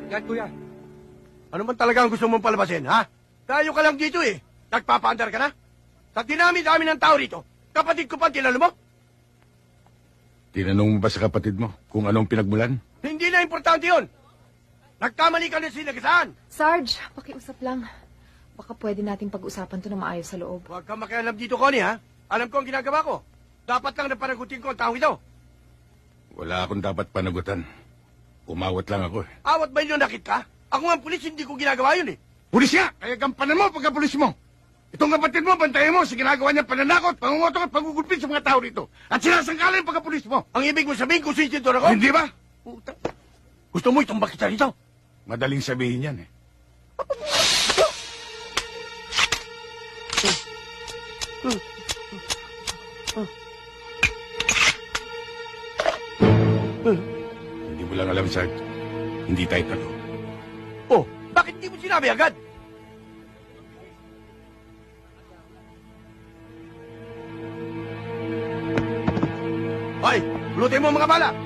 Yan, kuya. Ano man talaga ang gusto mong palabasin, ha? Tayo ka lang dito eh. Nagpapaandar ka na? Sa dinami-dami ng tao rito, kapatid ko pa ang tinalo mo? Tinanong mo ba sa kapatid mo kung anong pinagmulan? Hindi na importante yun. Nagkamali ka na sinagasaan. Sarge, pakiusap lang. Baka pwede nating pag-usapan to na maayos sa loob. Huwag kang makialam dito, Connie, ha? Alam ko ang ginagawa ko. Dapat lang na panagutin ko ang taong ito. Wala akong dapat panagutan. Umawat lang ako eh. Awat ba yun nakit ka? Ako nga ang pulis, hindi ko ginagawa yun eh. Pulis nga! Kaya gampanan mo pagka-pulis mo! Itong kapatid mo, bantayan mo sa ginagawa niya pananakot, pangungotong at pagugulpit sa mga tao rito. At sinasangkalan yung pagka-pulis mo. Ang ibig mo sabihin kung sinsintor ako? Hindi ba? Puta. Gusto mo itumbak kita rito? Madaling sabihin yan eh. Hindi mo lang alam, Sarge. Hindi tayo talo. Oh, bakit hindi mo sinabi agad? Hoy, bulutin mo ang mga bala!